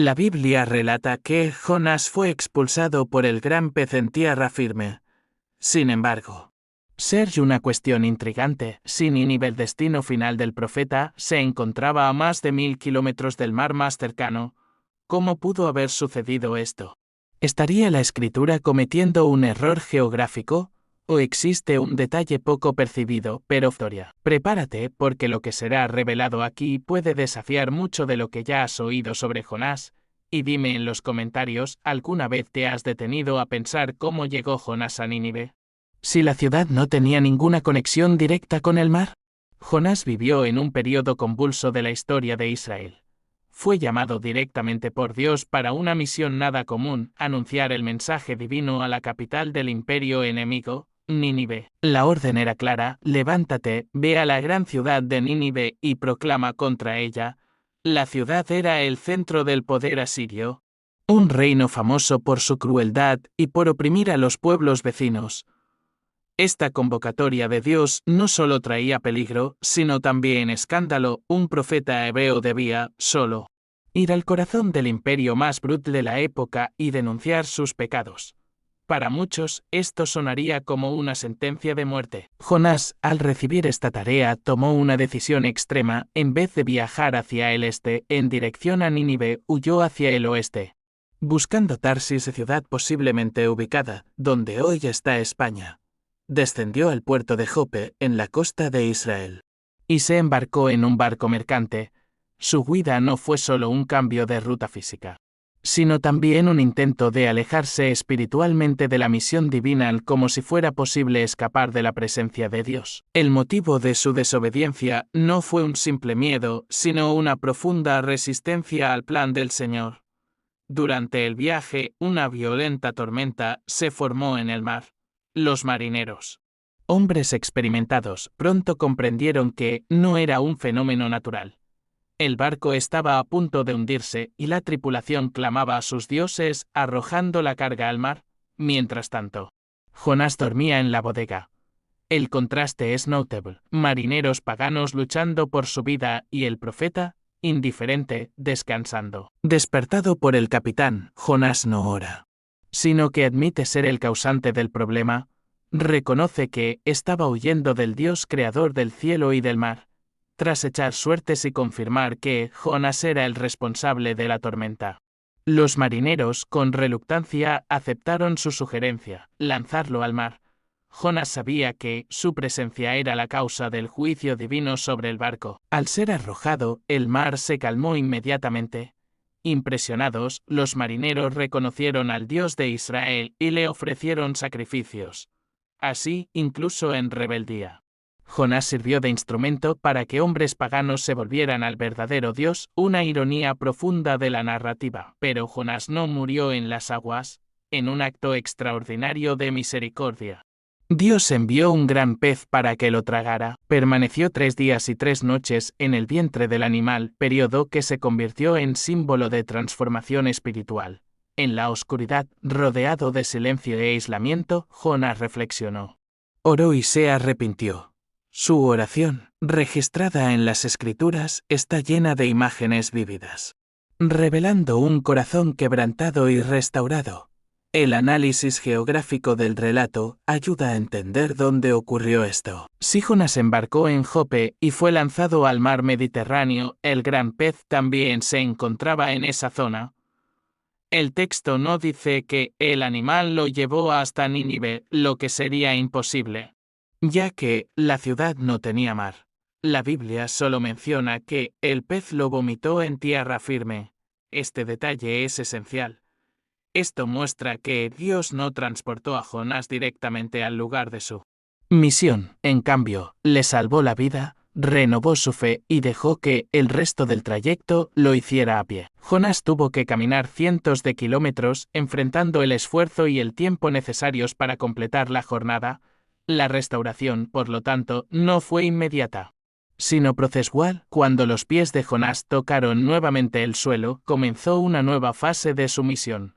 La Biblia relata que Jonás fue expulsado por el gran pez en tierra firme. Sin embargo, ser una cuestión intrigante, si Nínive, el destino final del profeta, se encontraba a más de 1000 kilómetros del mar más cercano. ¿Cómo pudo haber sucedido esto? ¿Estaría la escritura cometiendo un error geográfico? ¿O existe un detalle poco percibido, pero historia? Prepárate, porque lo que será revelado aquí puede desafiar mucho de lo que ya has oído sobre Jonás. Y dime en los comentarios, ¿alguna vez te has detenido a pensar cómo llegó Jonás a Nínive? Si la ciudad no tenía ninguna conexión directa con el mar. Jonás vivió en un periodo convulso de la historia de Israel. Fue llamado directamente por Dios para una misión nada común, anunciar el mensaje divino a la capital del imperio enemigo, Nínive. La orden era clara: levántate, ve a la gran ciudad de Nínive y proclama contra ella. La ciudad era el centro del poder asirio, un reino famoso por su crueldad y por oprimir a los pueblos vecinos. Esta convocatoria de Dios no solo traía peligro, sino también escándalo. Un profeta hebreo debía, solo, ir al corazón del imperio más brutal de la época y denunciar sus pecados. Para muchos, esto sonaría como una sentencia de muerte. Jonás, al recibir esta tarea, tomó una decisión extrema. En vez de viajar hacia el este, en dirección a Nínive, huyó hacia el oeste, buscando Tarsis, ciudad posiblemente ubicada, donde hoy está España. Descendió al puerto de Jope, en la costa de Israel, y se embarcó en un barco mercante. Su huida no fue solo un cambio de ruta física, sino también un intento de alejarse espiritualmente de la misión divina, como si fuera posible escapar de la presencia de Dios. El motivo de su desobediencia no fue un simple miedo, sino una profunda resistencia al plan del Señor. Durante el viaje, una violenta tormenta se formó en el mar. Los marineros, hombres experimentados, pronto comprendieron que no era un fenómeno natural. El barco estaba a punto de hundirse y la tripulación clamaba a sus dioses, arrojando la carga al mar. Mientras tanto, Jonás dormía en la bodega. El contraste es notable: marineros paganos luchando por su vida y el profeta, indiferente, descansando. Despertado por el capitán, Jonás no ora, sino que admite ser el causante del problema. Reconoce que estaba huyendo del Dios creador del cielo y del mar. Tras echar suertes y confirmar que Jonás era el responsable de la tormenta, los marineros, con reluctancia, aceptaron su sugerencia: lanzarlo al mar. Jonás sabía que su presencia era la causa del juicio divino sobre el barco. Al ser arrojado, el mar se calmó inmediatamente. Impresionados, los marineros reconocieron al Dios de Israel y le ofrecieron sacrificios. Así, incluso en rebeldía, Jonás sirvió de instrumento para que hombres paganos se volvieran al verdadero Dios, una ironía profunda de la narrativa. Pero Jonás no murió en las aguas. En un acto extraordinario de misericordia, Dios envió un gran pez para que lo tragara. Permaneció 3 días y 3 noches en el vientre del animal, periodo que se convirtió en símbolo de transformación espiritual. En la oscuridad, rodeado de silencio e aislamiento, Jonás reflexionó, oró y se arrepintió. Su oración, registrada en las Escrituras, está llena de imágenes vívidas, revelando un corazón quebrantado y restaurado. El análisis geográfico del relato ayuda a entender dónde ocurrió esto. Si Jonás embarcó en Jope y fue lanzado al mar Mediterráneo, el gran pez también se encontraba en esa zona. El texto no dice que el animal lo llevó hasta Nínive, lo que sería imposible, ya que la ciudad no tenía mar. La Biblia solo menciona que el pez lo vomitó en tierra firme. Este detalle es esencial. Esto muestra que Dios no transportó a Jonás directamente al lugar de su misión. En cambio, le salvó la vida, renovó su fe y dejó que el resto del trayecto lo hiciera a pie. Jonás tuvo que caminar cientos de kilómetros, enfrentando el esfuerzo y el tiempo necesarios para completar la jornada. La restauración, por lo tanto, no fue inmediata, sino procesual. Cuando los pies de Jonás tocaron nuevamente el suelo, comenzó una nueva fase de su misión.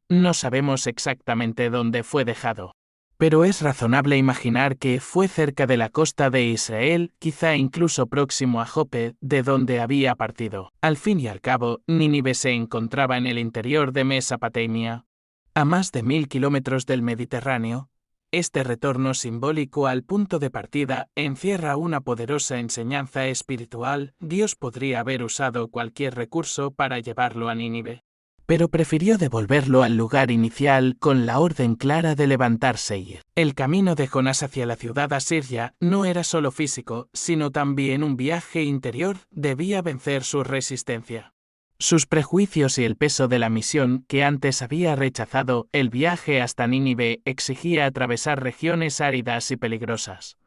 No sabemos exactamente dónde fue dejado, Pero es razonable imaginar que fue cerca de la costa de Israel, quizá incluso próximo a Jope, de donde había partido. Al fin y al cabo, Nínive se encontraba en el interior de Mesopotamia, a más de 1000 kilómetros del Mediterráneo. Este retorno simbólico al punto de partida encierra una poderosa enseñanza espiritual. Dios podría haber usado cualquier recurso para llevarlo a Nínive, pero prefirió devolverlo al lugar inicial con la orden clara de levantarse e ir. El camino de Jonás hacia la ciudad asiria no era solo físico, sino también un viaje interior. Debía vencer su resistencia, sus prejuicios y el peso de la misión que antes había rechazado. El viaje hasta Nínive exigía atravesar regiones áridas y peligrosas.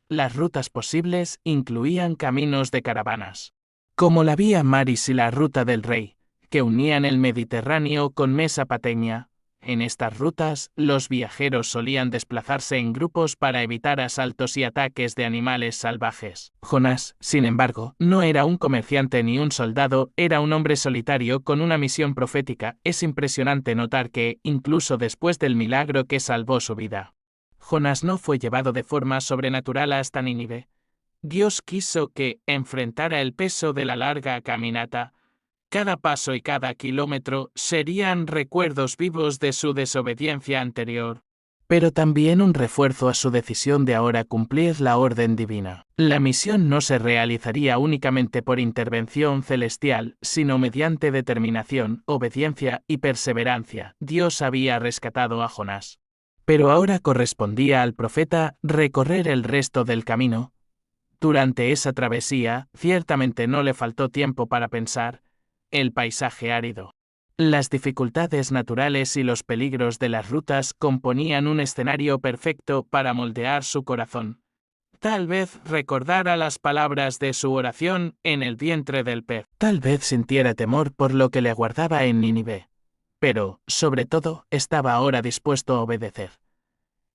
Las rutas posibles incluían caminos de caravanas, como la vía Maris y la ruta del Rey, que unían el Mediterráneo con Mesopotamia. En estas rutas, los viajeros solían desplazarse en grupos para evitar asaltos y ataques de animales salvajes. Jonás, sin embargo, no era un comerciante ni un soldado, era un hombre solitario con una misión profética. Es impresionante notar que, incluso después del milagro que salvó su vida, Jonás no fue llevado de forma sobrenatural hasta Nínive. Dios quiso que enfrentara el peso de la larga caminata. Cada paso y cada kilómetro serían recuerdos vivos de su desobediencia anterior, pero también un refuerzo a su decisión de ahora cumplir la orden divina. La misión no se realizaría únicamente por intervención celestial, sino mediante determinación, obediencia y perseverancia. Dios había rescatado a Jonás, pero ahora correspondía al profeta recorrer el resto del camino. Durante esa travesía, ciertamente no le faltó tiempo para pensar. El paisaje árido, las dificultades naturales y los peligros de las rutas componían un escenario perfecto para moldear su corazón. Tal vez recordara las palabras de su oración en el vientre del pez. Tal vez sintiera temor por lo que le aguardaba en Nínive. Pero, sobre todo, estaba ahora dispuesto a obedecer.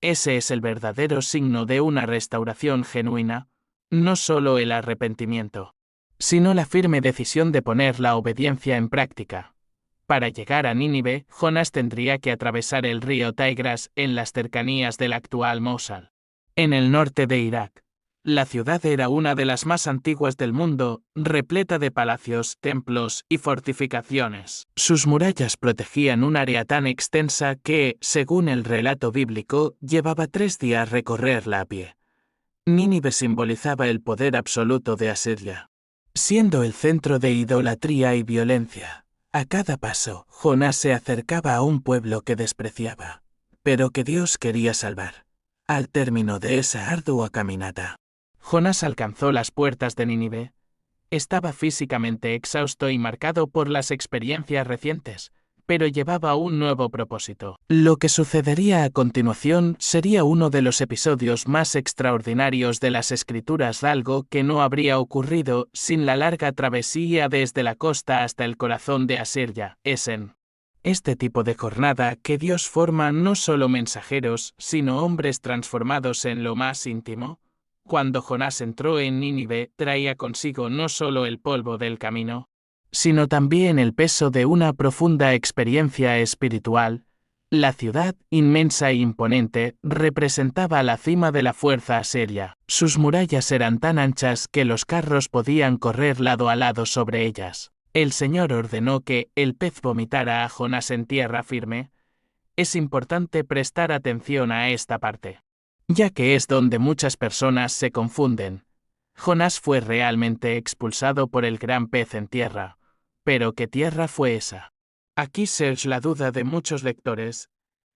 Ese es el verdadero signo de una restauración genuina, no solo el arrepentimiento, sino la firme decisión de poner la obediencia en práctica. Para llegar a Nínive, Jonás tendría que atravesar el río Tigris en las cercanías del actual Mosul, en el norte de Irak. La ciudad era una de las más antiguas del mundo, repleta de palacios, templos y fortificaciones. Sus murallas protegían un área tan extensa que, según el relato bíblico, llevaba 3 días recorrerla a pie. Nínive simbolizaba el poder absoluto de Asiria, siendo el centro de idolatría y violencia. A cada paso, Jonás se acercaba a un pueblo que despreciaba, pero que Dios quería salvar. Al término de esa ardua caminata, Jonás alcanzó las puertas de Nínive. Estaba físicamente exhausto y marcado por las experiencias recientes, pero llevaba un nuevo propósito. Lo que sucedería a continuación sería uno de los episodios más extraordinarios de las Escrituras, algo que no habría ocurrido sin la larga travesía desde la costa hasta el corazón de Asiria. Es en este tipo de jornada que Dios forma no solo mensajeros, sino hombres transformados en lo más íntimo. Cuando Jonás entró en Nínive, traía consigo no solo el polvo del camino, sino también el peso de una profunda experiencia espiritual. La ciudad, inmensa e imponente, representaba la cima de la fuerza asiria. Sus murallas eran tan anchas que los carros podían correr lado a lado sobre ellas. El Señor ordenó que el pez vomitara a Jonás en tierra firme. Es importante prestar atención a esta parte, ya que es donde muchas personas se confunden. Jonás fue realmente expulsado por el gran pez en tierra. ¿Pero qué tierra fue esa? Aquí surge la duda de muchos lectores.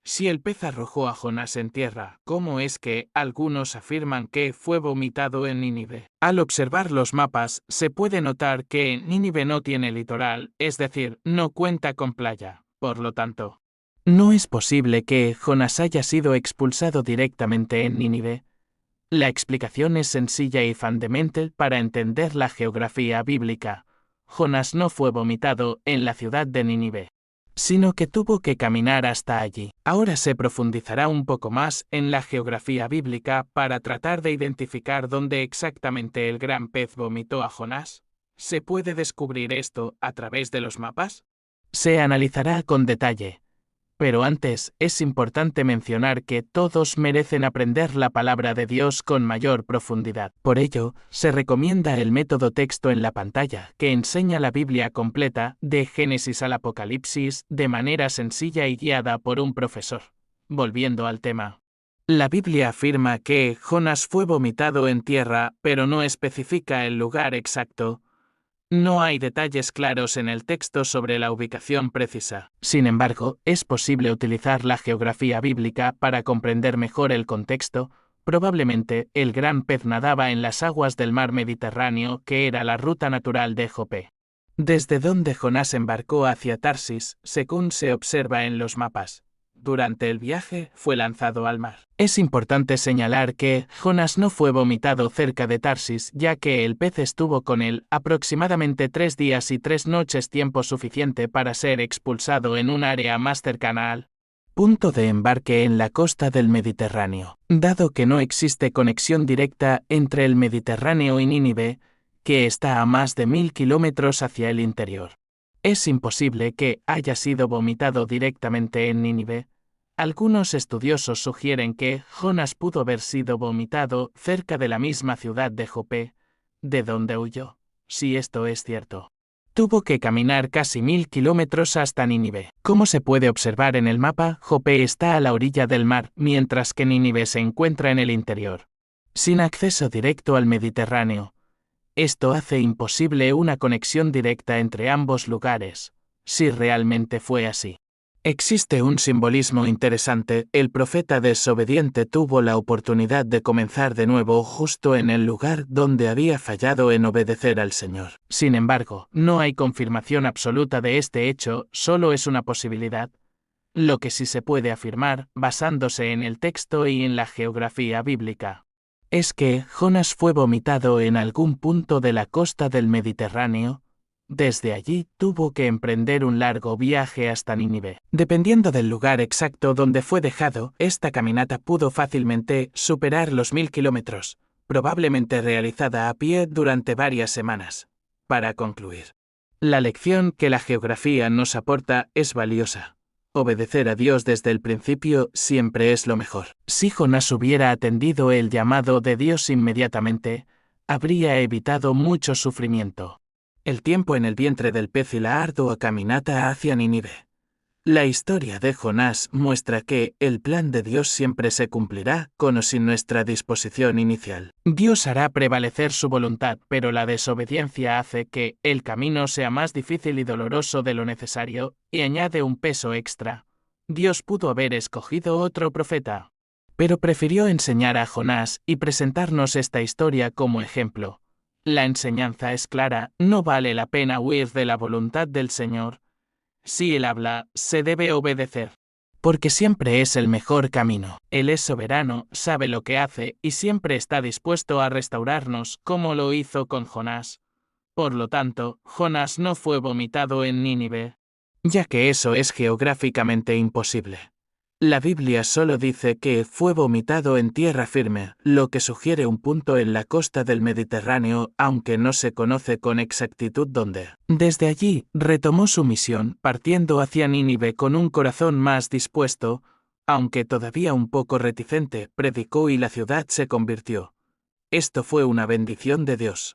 Si el pez arrojó a Jonás en tierra, ¿cómo es que algunos afirman que fue vomitado en Nínive? Al observar los mapas, se puede notar que Nínive no tiene litoral, es decir, no cuenta con playa. Por lo tanto, no es posible que Jonás haya sido expulsado directamente en Nínive. La explicación es sencilla y fundamental para entender la geografía bíblica. Jonás no fue vomitado en la ciudad de Nínive, sino que tuvo que caminar hasta allí. Ahora se profundizará un poco más en la geografía bíblica para tratar de identificar dónde exactamente el gran pez vomitó a Jonás. ¿Se puede descubrir esto a través de los mapas? Se analizará con detalle. Pero antes, es importante mencionar que todos merecen aprender la palabra de Dios con mayor profundidad. Por ello, se recomienda el método texto en la pantalla, que enseña la Biblia completa, de Génesis al Apocalipsis, de manera sencilla y guiada por un profesor. Volviendo al tema. La Biblia afirma que Jonás fue vomitado en tierra, pero no especifica el lugar exacto. No hay detalles claros en el texto sobre la ubicación precisa. Sin embargo, es posible utilizar la geografía bíblica para comprender mejor el contexto. Probablemente, el gran pez nadaba en las aguas del mar Mediterráneo, que era la ruta natural de Jope. Desde donde Jonás embarcó hacia Tarsis, según se observa en los mapas. Durante el viaje, fue lanzado al mar. Es importante señalar que Jonás no fue vomitado cerca de Tarsis, ya que el pez estuvo con él aproximadamente 3 días y 3 noches, tiempo suficiente para ser expulsado en un área más cercana al punto de embarque en la costa del Mediterráneo. Dado que no existe conexión directa entre el Mediterráneo y Nínive, que está a más de 1000 kilómetros hacia el interior, es imposible que haya sido vomitado directamente en Nínive. Algunos estudiosos sugieren que Jonás pudo haber sido vomitado cerca de la misma ciudad de Jope, de donde huyó. Si esto es cierto, tuvo que caminar casi 1000 kilómetros hasta Nínive. Como se puede observar en el mapa, Jope está a la orilla del mar, mientras que Nínive se encuentra en el interior, sin acceso directo al Mediterráneo. Esto hace imposible una conexión directa entre ambos lugares, si realmente fue así. Existe un simbolismo interesante. El profeta desobediente tuvo la oportunidad de comenzar de nuevo justo en el lugar donde había fallado en obedecer al Señor. Sin embargo, no hay confirmación absoluta de este hecho, solo es una posibilidad. Lo que sí se puede afirmar, basándose en el texto y en la geografía bíblica, es que Jonás fue vomitado en algún punto de la costa del Mediterráneo. Desde allí tuvo que emprender un largo viaje hasta Nínive. Dependiendo del lugar exacto donde fue dejado, esta caminata pudo fácilmente superar los 1000 kilómetros, probablemente realizada a pie durante varias semanas. Para concluir, la lección que la geografía nos aporta es valiosa. Obedecer a Dios desde el principio siempre es lo mejor. Si Jonás hubiera atendido el llamado de Dios inmediatamente, habría evitado mucho sufrimiento. El tiempo en el vientre del pez y la ardua caminata hacia Nínive. La historia de Jonás muestra que el plan de Dios siempre se cumplirá con o sin nuestra disposición inicial. Dios hará prevalecer su voluntad, pero la desobediencia hace que el camino sea más difícil y doloroso de lo necesario, y añade un peso extra. Dios pudo haber escogido otro profeta, pero prefirió enseñar a Jonás y presentarnos esta historia como ejemplo. La enseñanza es clara, no vale la pena huir de la voluntad del Señor. Si Él habla, se debe obedecer, porque siempre es el mejor camino. Él es soberano, sabe lo que hace y siempre está dispuesto a restaurarnos, como lo hizo con Jonás. Por lo tanto, Jonás no fue vomitado en Nínive, ya que eso es geográficamente imposible. La Biblia solo dice que fue vomitado en tierra firme, lo que sugiere un punto en la costa del Mediterráneo, aunque no se conoce con exactitud dónde. Desde allí, retomó su misión, partiendo hacia Nínive con un corazón más dispuesto, aunque todavía un poco reticente, predicó y la ciudad se convirtió. Esto fue una bendición de Dios.